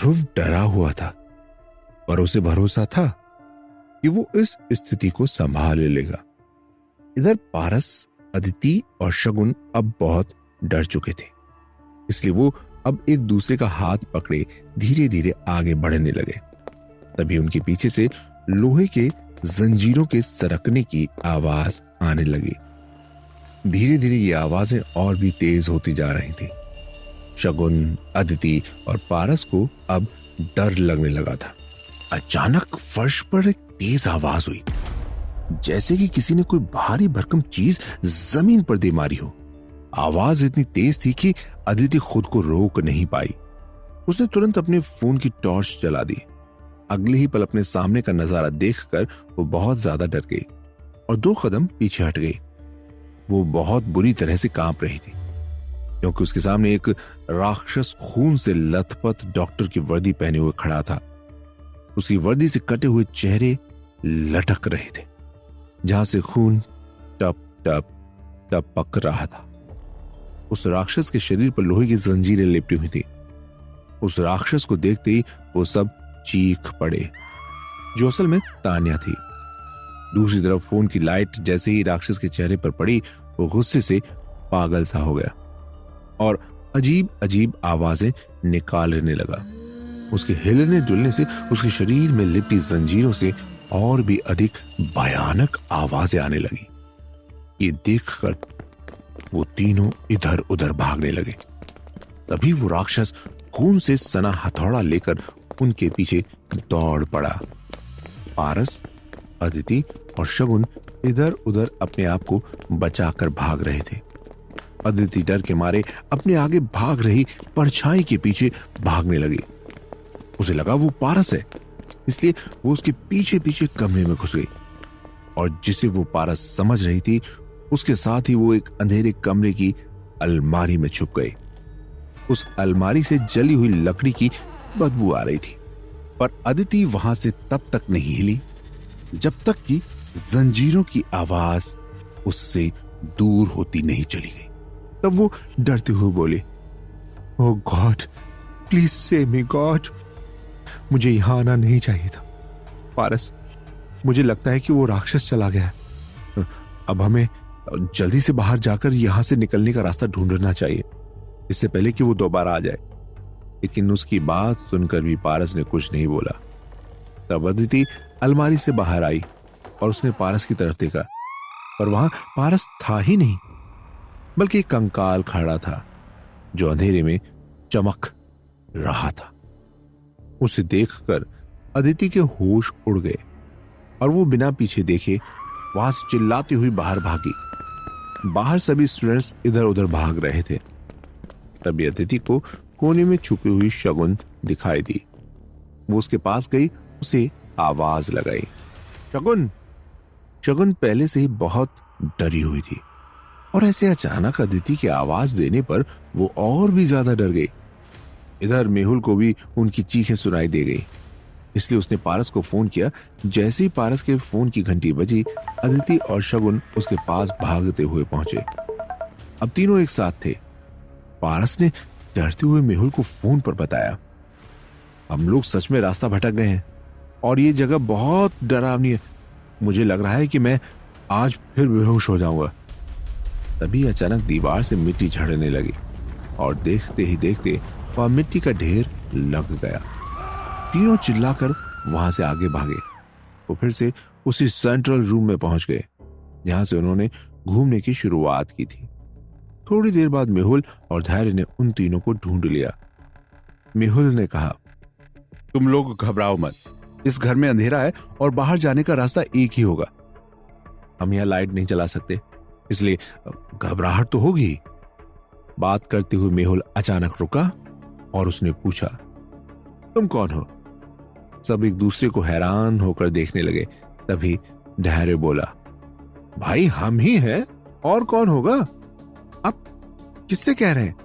ध्रुव डरा हुआ था, पर उसे भरोसा था कि वो इस स्थिति को संभाल लेगा। इधर पारस, अदिति और शगुन अब बहुत डर चुके थे, इसलिए वो अब एक दूसरे का हाथ पकड़े धीरे धीरे आगे बढ़ने लगे। तभी उनके पीछे से लोहे के जंजीरों के सरकने की आवाज आने लगी। धीरे धीरे ये आवाजें और भी तेज होती जा रही थी। शगुन, अदिति और पारस को अब डर लगने लगा था। अचानक फर्श पर एक तेज आवाज हुई, जैसे कि किसी ने कोई भारी भरकम चीज जमीन पर दे मारी हो। आवाज इतनी तेज थी कि अदिति खुद को रोक नहीं पाई। उसने तुरंत अपने फोन की टॉर्च जला दी। अगले ही पल अपने सामने का नजारा देखकर वो बहुत ज्यादा डर गई और 2 कदम पीछे हट गई। वो बहुत बुरी तरह से कांप रही थी, क्योंकि उसके सामने एक राक्षस खून से लथपथ डॉक्टर की वर्दी पहने हुए खड़ा था। उसकी वर्दी से कटे हुए चेहरे लटक रहे थे, जहां से खून टप टप टपक रहा था। उस राक्षस के शरीर पर लोहे की जंजीरें लिपटी हुई थी। उस राक्षस को देखते ही वो सब चीख पड़े, जो असल में तान्या थी। दूसरी तरफ फोन की लाइट जैसे ही राक्षस के चेहरे पर पड़ी, वो गुस्से से पागल सा हो गया और अजीब अजीब आवाजें निकालने लगा। उसके हिलने डुलने से उसके शरीर में लिपटी जंजीरों से और भी अधिक भयानक आवाजें आने लगी। ये देखकर वो तीनों इधर उधर भागने लगे। तभी वो राक्षस खून से सना हथौड़ा लेकर उनके पीछे दौड़ पड़ा। पारस, अदिति और शगुन इधर उधर अपने आप को बचाकर भाग रहे थे। अदिति डर के मारे अपने आगे भाग रही परछाई के पीछे भागने लगी। उसे लगा वो पारस है, इसलिए वो उसके पीछे पीछे कमरे में घुस गई और जिसे वो पारस समझ रही थी, उसके साथ ही वो एक अंधेरे कमरे की अलमारी में छुप गई। उस अलमारी से जली हुई लकड़ी की बदबू आ रही थी, पर अदिति वहां से तब तक नहीं हिली जब तक कि जंजीरों की आवाज उससे दूर होती नहीं चली गई। तब वो डरते हुए बोले, oh God, please save me God. मुझे यहां आना नहीं चाहिए था। पारस, मुझे लगता है कि वो राक्षस चला गया है। अब हमें जल्दी से बाहर जाकर यहां से निकलने का रास्ता ढूंढना चाहिए, इससे पहले कि वो दोबारा आ जाए। लेकिन उसकी बात सुनकर भी पारस ने कुछ नहीं बोला। तब अदिति अलमारी से बाहर आई और उसने पारस की तरफ देखा, पर वहां पारस था ही नहीं, बल्कि एक कंकाल खड़ा था जो अंधेरे में चमक रहा था। उसे देखकर अदिति के होश उड़ गए और वो बिना पीछे देखे वहां से चिल्लाती हुई बाहर भागी। बाहर सभी स्टूडेंट्स इधर उधर भाग रहे थे। तभी अदिति को कोने में छुपी हुई शगुन दिखाई दी। वो उसके पास गई, उसे आवाज लगाई, शगुन। शगुन पहले से ही बहुत डरी हुई थी और ऐसे अचानक अदिति की आवाज देने पर वो और भी ज्यादा डर गई। इधर मेहुल को भी उनकी चीखें सुनाई दे गई, इसलिए उसने पारस को फोन किया। जैसे ही पारस के फोन की घंटी बजी, अदिति और शगुन उसके पास भागते हुए पहुंचे। अब तीनों एक साथ थे। पारस ने डरते हुए मेहुल को फोन पर बताया, हम लोग सच में रास्ता भटक गए हैं और ये जगह बहुत डरावनी है। मुझे लग रहा है कि मैं आज फिर बेहोश हो जाऊंगा। तभी अचानक दीवार से मिट्टी झड़ने लगी और देखते ही देखते वहां मिट्टी का ढेर लग गया। तीनों चिल्लाकर वहां से आगे भागे। वो फिर से उसी सेंट्रल रूम में पहुंच गए जहां से उन्होंने घूमने की शुरुआत की थी। थोड़ी देर बाद मेहुल और धैर्य ने उन तीनों को ढूंढ लिया। मेहुल ने कहा, तुम लोग घबराओ मत, इस घर में अंधेरा है और बाहर जाने का रास्ता एक ही होगा। हम यहाँ लाइट नहीं जला सकते, इसलिए घबराहट तो होगी। बात करते हुए मेहुल अचानक रुका और उसने पूछा, तुम कौन हो? सब एक दूसरे को हैरान होकर देखने लगे। तभी धैर्य बोला, भाई हम ही हैं, और कौन होगा? आप किससे कह रहे हैं?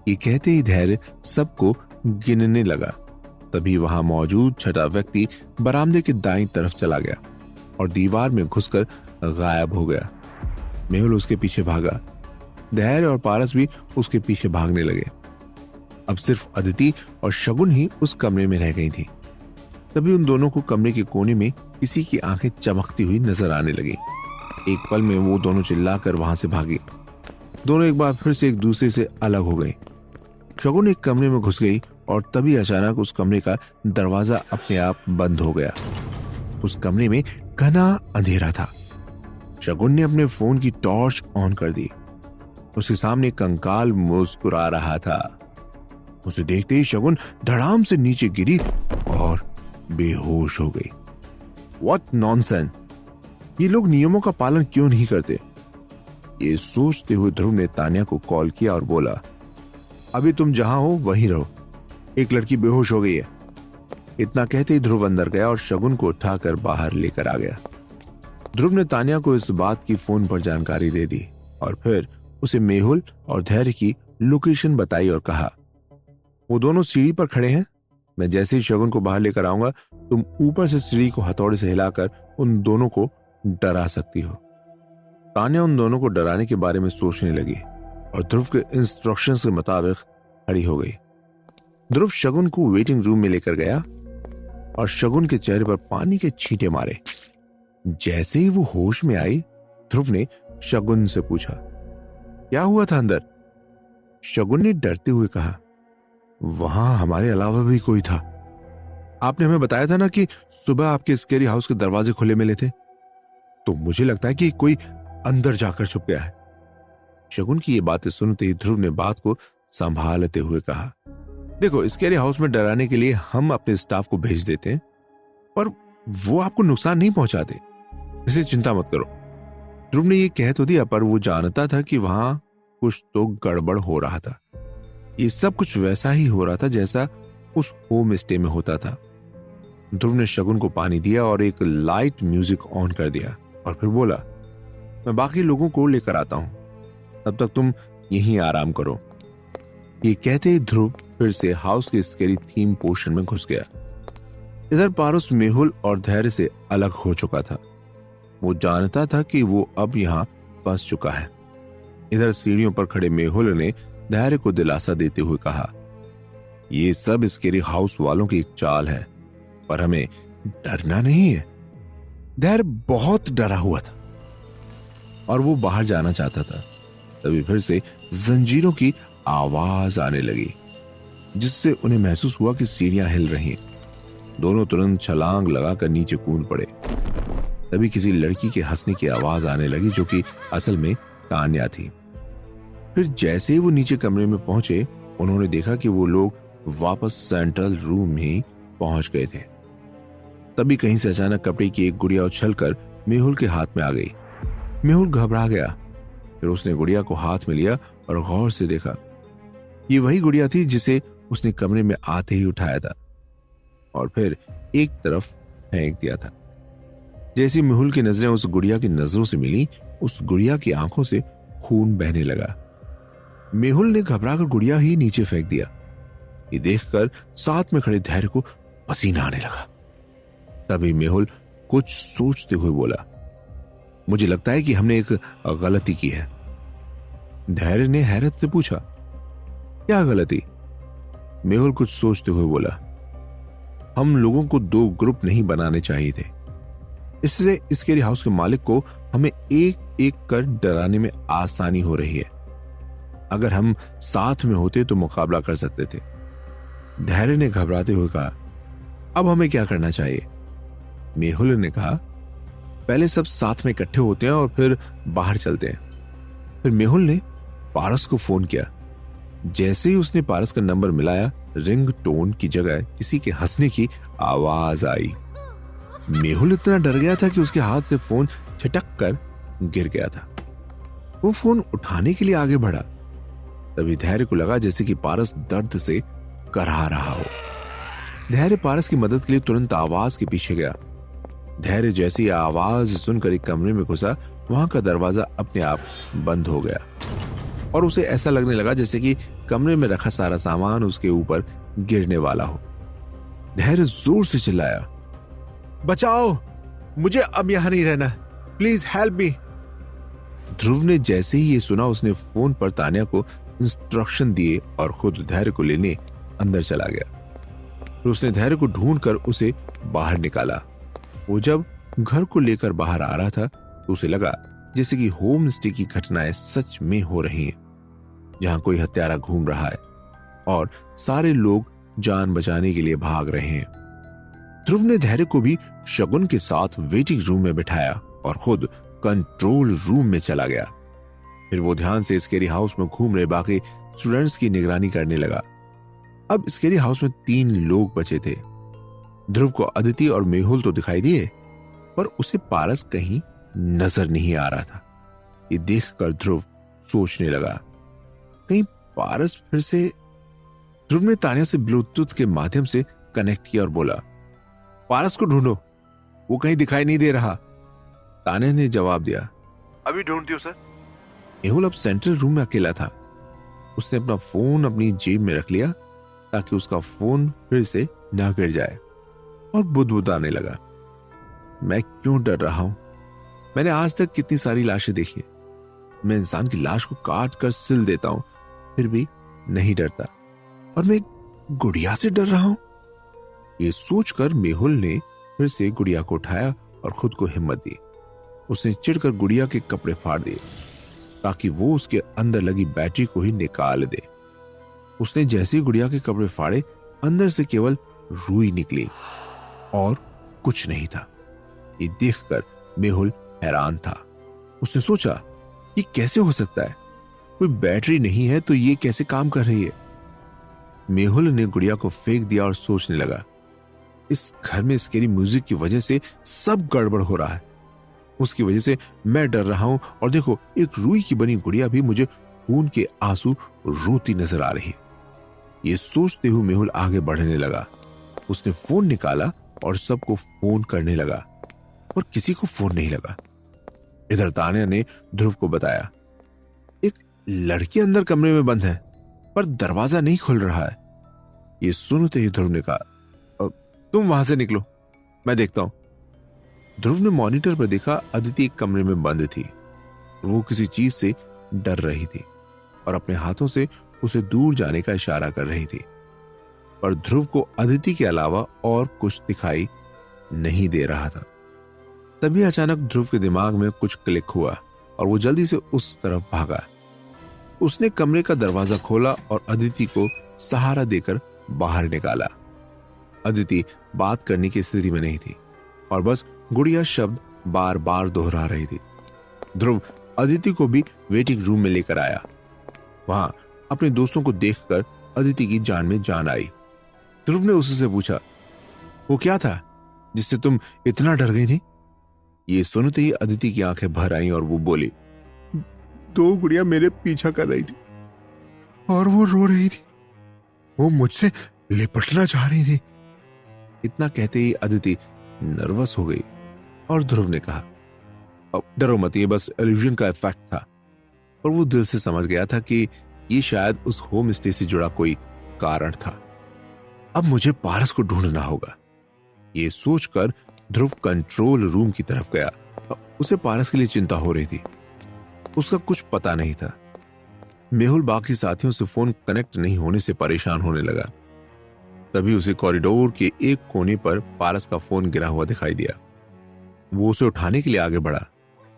ये कहते ही धैर्य सबको गिनने लगा। तभी वहां मौजूद छठा व्यक्ति बरामदे के दाईं तरफ चला गया और दीवार में घुसकर गायब हो गया। मेहुल उसके पीछे भागा। धैर्य और पारस भी उसके पीछे भागने लगे। अब सिर्फ अदिति और शगुन ही उस कमरे में रह गई थी। तभी उन दोनों को कमरे के कोने में किसी की आंखें चमकती हुई नजर आने लगी। एक पल में वो दोनों चिल्लाकर वहां से भागी। दोनों एक बार फिर से एक दूसरे से अलग हो गए। शगुन एक कमरे में घुस गई और तभी अचानक उस कमरे का दरवाजा अपने आप बंद हो गया। उस कमरे में घना अंधेरा था। शगुन ने अपने फोन की टॉर्च ऑन कर दी। उसके सामने कंकाल मुस्कुरा रहा था। उसे देखते ही शगुन धड़ाम से नीचे गिरी और बेहोश हो गई। What nonsense! ये लोग नियमों का पालन क्यों नहीं करते? ये सोचते हुए ध्रुव ने तान्या को कॉल किया और बोला, अभी तुम जहां हो वहीं रहो, एक लड़की बेहोश हो गई है। इतना कहते ही ध्रुव अंदर गया और शगुन को उठाकर बाहर लेकर आ गया। ध्रुव ने तान्या को इस बात की फोन पर जानकारी दे दी और फिर उसे मेहुल और धैर्य की लोकेशन बताई और कहा, वो दोनों सीढ़ी पर खड़े हैं। मैं जैसे ही शगुन को बाहर लेकर आऊंगा, तुम ऊपर से सीढ़ी को हथौड़े से हिलाकर उन दोनों को डरा सकती हो। तान्या उन दोनों को डराने के बारे में सोचने लगी और ध्रुव के इंस्ट्रक्शंस के मुताबिक खड़ी हो गई। ध्रुव शगुन को वेटिंग रूम में लेकर गया और शगुन के चेहरे पर पानी के छींटे मारे। जैसे ही वो होश में आई, ध्रुव ने शगुन से पूछा, क्या हुआ था अंदर? शगुन ने डरते हुए कहा, वहां हमारे अलावा भी कोई था। आपने हमें बताया था ना कि सुबह आपके स्केरी हाउस के दरवाजे खुले मिले थे, तो मुझे लगता है कि कोई अंदर जाकर छुप गया है। शगुन की ये बातें सुनते ही ध्रुव ने बात को संभालते हुए कहा, देखो, स्केरी हाउस में डराने के लिए हम अपने स्टाफ को भेज देते हैं, पर वो आपको नुकसान नहीं पहुंचाते, इसलिए चिंता मत करो। ध्रुव ने ये कह तो दिया, पर वो जानता था कि वहां कुछ तो गड़बड़ हो रहा था। ये सब कुछ वैसा ही हो रहा था जैसा उस होम स्टे में होता था। ध्रुव ने शगुन को पानी दिया और एक लाइट म्यूजिक ऑन कर दिया और फिर बोला, मैं बाकी लोगों को लेकर आता हूं, तब तक तुम यहीं आराम करो। ये कहते ही ध्रुव फिर से हाउस के स्केरी थीम पोर्शन में घुस गया। इधर पारुस मेहुल और धैर्य से अलग हो चुका था। वो जानता था कि वो अब यहां फंस चुका है। इधर सीढ़ियों पर खड़े मेहुल ने धैर्य को दिलासा देते हुए कहा, ये सब स्केरी हाउस वालों की एक चाल है, पर हमें डरना नहीं है। धैर्य बहुत डरा हुआ था और वो बाहर जाना चाहता था। तभी फिर से जंजीरों की आवाज आने लगी, जिससे उन्हें महसूस हुआ कि सीढ़ियां हिल रही हैं। दोनों तुरंत छलांग लगाकर नीचे कूद पड़े। तभी किसी लड़की के हंसने की आवाज आने लगी, जो कि असल में तान्या थी। फिर जैसे ही वो नीचे कमरे में पहुंचे, उन्होंने देखा कि वो लोग वापस सेंट्रल रूम में ही पहुंच गए थे। तभी कहीं से अचानक कपड़े की एक गुड़िया उछलकर मेहुल के हाथ में आ गई। मेहुल घबरा गया। फिर उसने गुड़िया को हाथ में लिया और गौर से देखा। ये वही गुड़िया थी जिसे उसने कमरे में आते ही उठाया था और फिर एक तरफ फेंक दिया था। जैसे मेहुल की नजरें उस गुड़िया की नजरों से मिली, उस गुड़िया की आंखों से खून बहने लगा। मेहुल ने घबराकर गुड़िया ही नीचे फेंक दिया। ये देखकर साथ में खड़े धैर्य को पसीना आने लगा। तभी मेहुल कुछ सोचते हुए बोला, मुझे लगता है कि हमने एक गलती की है। धैर्य ने हैरत से पूछा, क्या गलती? मेहुल कुछ सोचते हुए बोला, हम लोगों को दो ग्रुप नहीं बनाने चाहिए थे। इससे स्केरी हाउस के मालिक को हमें एक एक कर डराने में आसानी हो रही है। अगर हम साथ में होते तो मुकाबला कर सकते थे। धैर्य ने घबराते हुए कहा, अब हमें क्या करना चाहिए? मेहुल ने कहा, पहले सब साथ में इकट्ठे होते हैं और फिर बाहर चलते हैं। फिर मेहुल ने पारस को फोन किया। जैसे ही उसने पारस का नंबर मिलाया, रिंग टोन की जगह किसी के हंसने की आवाज आई। मेहुल इतना डर गया था कि उसके हाथ से फोन छिटक कर गिर गया था। वो फोन उठाने के लिए आगे बढ़ा। तभी धैर्य को लगा जैसे कि पारस दर्द से कराह रहा हो। धैर्य पारस की मदद के लिए तुरंत आवाज के पीछे गया। धैर्य जैसी आवाज सुनकर एक कमरे में घुसा, वहां का दरवाजा अपने आप बंद हो गया और उसे ऐसा लगने लगा जैसे कि कमरे में रखा सारा सामान उसके ऊपर गिरने वाला हो। धैर्य जोर से चिल्लाया, बचाओ, मुझे अब यहां नहीं रहना, प्लीज हेल्प मी। ध्रुव ने जैसे ही ये सुना, उसने फोन पर तान्या को इंस्ट्रक्शन दिए और खुद धैर्य को लेने अंदर चला गया। तो उसने धैर्य को ढूंढकर उसे बाहर निकाला। वो जब घर को लेकर बाहर आ रहा था तो उसे लगा जैसे कि होम स्टे की घटनाएं सच में हो रही हैं, जहां कोई हत्यारा घूम रहा है और सारे लोग जान बचाने के लिए भाग रहे हैं। ध्रुव ने धैर्य को भी शगुन के साथ वेटिंग रूम में बिठाया और खुद कंट्रोल रूम में चला गया। फिर वो ध्यान से स्केरी हाउस में घूम रहे बाकी स्टूडेंट्स की निगरानी करने लगा। अब स्केरी हाउस में 3 लोग बचे थे। ध्रुव को अदिति और मेहुल तो दिखाई दिए, पर उसे पारस कहीं नजर नहीं आ रहा था। ये देखकर ध्रुव सोचने लगा, कहीं पारस फिर से। ध्रुव ने तान्या से ब्लूटूथ के माध्यम से कनेक्ट किया और बोला, पारस को ढूंढो, वो कहीं दिखाई नहीं दे रहा। तान्या ने जवाब दिया, अभी ढूंढती हूँ सर। मेहुल अब सेंट्रल रूम में अकेला था। उसने अपना फोन अपनी जेब में रख लिया ताकि उसका फोन फिर से ना गिर जाए और बुदबुदाने लगा, मैं क्यों डर रहा हूं? मैंने आज तक कितनी सारी लाशें देखी है। मैं इंसान की लाश को काट कर सिल देता हूं, फिर भी नहीं डरता, और मैं गुड़िया से डर रहा हूं। ये सोचकर मेहुल ने फिर से गुड़िया को उठाया और खुद को हिम्मत दी। उसने चिढ़कर गुड़िया के कपड़े फाड़ दिए ताकि वो उसके अंदर लगी बैटरी को ही निकाल दे। उसने जैसे ही गुड़िया के कपड़े फाड़े, अंदर से केवल रुई निकली और कुछ नहीं था। ये देखकर मेहुल हैरान था। उसने सोचा, ये कैसे हो सकता है? कोई बैटरी नहीं है तो ये कैसे काम कर रही है? मेहुल ने गुड़िया को फेंक दिया और सोचने लगा, इस घर में स्केरी म्यूजिक की वजह से सब गड़बड़ हो रहा है। उसकी वजह से मैं डर रहा हूं, और देखो, एक रुई की बनी गुड़िया भी मुझे खून के आंसू रोती नजर आ रही है। ये सोचते हुए मेहुल आगे बढ़ने लगा। उसने फोन निकाला और सबको फोन करने लगा, और किसी को फोन नहीं लगा। इधर तान्या ने ध्रुव को बताया, एक लड़की अंदर कमरे में बंद है, पर दरवाजा नहीं खुल रहा है। ये सुनते ही ध्रुव ने कहा, तुम वहां से निकलो, मैं देखता हूं। ध्रुव ने मॉनिटर पर देखा, अदिति एक कमरे में बंद थी। वो किसी चीज से डर रही थी और अपने हाथों से उसे दूर जाने का इशारा कर रही थी, पर ध्रुव को अदिति के अलावा और कुछ दिखाई नहीं दे रहा था। तभी अचानक ध्रुव के दिमाग में कुछ क्लिक हुआ और वो जल्दी से उस तरफ भागा। उसने कमरे का दरवाजा खोला और अदिति को सहारा देकर बाहर निकाला। अदिति बात करने की स्थिति में नहीं थी और बस गुड़िया शब्द बार बार दोहरा रही थी। ध्रुव अदिति को भी वेटिंग रूम में लेकर आया। वहां अपने दोस्तों को देखकर अदिति की जान में जान आई। ध्रुव ने उससे पूछा, वो क्या था जिससे तुम इतना डर गई थी? ये सुनते ही अदिति की आंखें भर आईं और वो बोली, 2 गुड़िया मेरे पीछा कर रही थी और वो रो रही थी। वो मुझसे लिपटना चाह रही थी। इतना कहते ही अदिति नर्वस हो गई और ध्रुव ने कहा, अब डरो मत, ये बस इल्यूजन का इफेक्ट था। और वो दिल से समझ गया था कि ये शायद उस होम स्टे से जुड़ा कोई कारण था। अब मुझे पारस को ढूंढना होगा। ये सोचकर ध्रुव कंट्रोल रूम की तरफ गया। उसे पारस के लिए चिंता हो रही थी। उसका कुछ पता नहीं था। मेहुल बाकी साथियों से फोन कनेक्ट नहीं होने से परेशान होने लगा। तभी उसे कॉरिडोर के एक कोने पर पारस का फोन गिरा हुआ दिखाई दिया। वो उसे उठाने के लिए आगे बढ़ा,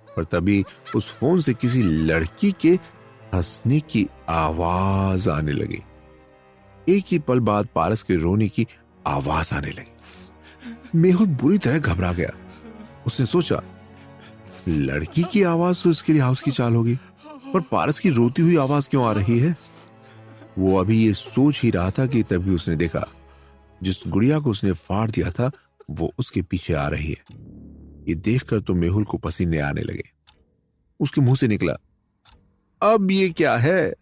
पर तभी उस फोन से किसी लड़की के हंसने की आवाज आने लगी। एक ही पल बाद पारस के रोने की आवाज आने लगी। मेहुल बुरी तरह घबरा गया। उसने सोचा, लड़की की आवाज तो स्केरी हाउस की चाल होगी, पर पारस की रोती हुई आवाज क्यों आ रही है? वो अभी ये सोच ही रहा था कि तभी उसने देखा, जिस गुड़िया को उसने फाड़ दिया था वो उसके पीछे आ रही है। ये देखकर तो मेहुल को पसीने आने लगे। उसके मुंह से निकला, अब ये क्या है?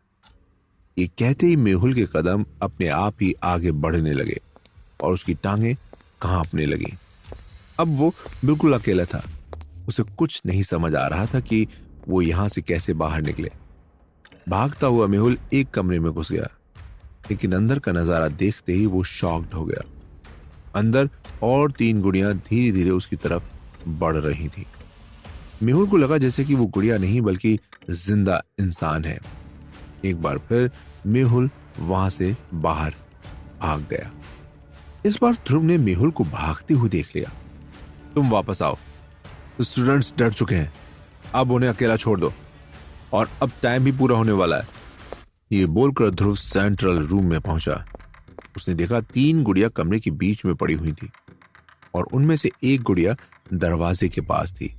ये कहते ही मेहुल के कदम अपने आप ही आगे बढ़ने लगे और उसकी टांगें कांपने लगी। अब वो बिल्कुल अकेला था। उसे कुछ नहीं समझ आ रहा था कि वो यहां से कैसे बाहर निकले। भागता हुआ मेहुल एक कमरे में घुस गया, लेकिन अंदर का नजारा देखते ही वो शॉक्ड हो गया। अंदर और 3 गुड़ियां धीरे धीरे उसकी तरफ बढ़ रही थी। मेहुल को लगा जैसे कि वो गुड़िया नहीं बल्कि जिंदा इंसान है। एक बार फिर मेहुल वहां से बाहर भाग गया। इस बार ध्रुव ने मेहुल को भागते हुए देख लिया। तुम वापस आओ, स्टूडेंट्स डर चुके हैं, अब उन्हें अकेला छोड़ दो और अब टाइम भी पूरा होने वाला है। ये बोलकर ध्रुव सेंट्रल रूम में पहुंचा। उसने देखा 3 गुड़िया कमरे के बीच में पड़ी हुई थी और उनमें से एक गुड़िया दरवाजे के पास थी,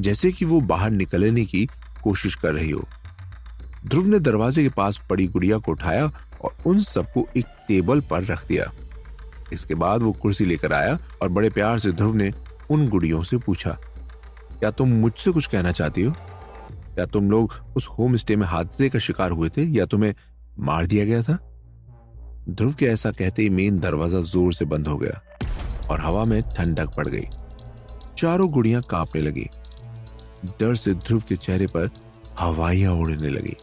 जैसे कि वो बाहर निकलने की कोशिश कर रही हो। ध्रुव ने दरवाजे के पास पड़ी गुड़िया को उठाया और उन सबको एक टेबल पर रख दिया। इसके बाद वो कुर्सी लेकर आया और बड़े प्यार से ध्रुव ने उन गुड़ियों से पूछा, क्या तुम मुझसे कुछ कहना चाहती हो? क्या तुम लोग उस होम स्टे में हादसे का शिकार हुए थे या तुम्हें मार दिया गया था? ध्रुव के ऐसा कहते ही मेन दरवाजा जोर से बंद हो गया और हवा में ठंडक पड़ गई। चारों गुड़ियां कांपने लगी। डर से ध्रुव के चेहरे पर हवाइयां उड़ने लगी।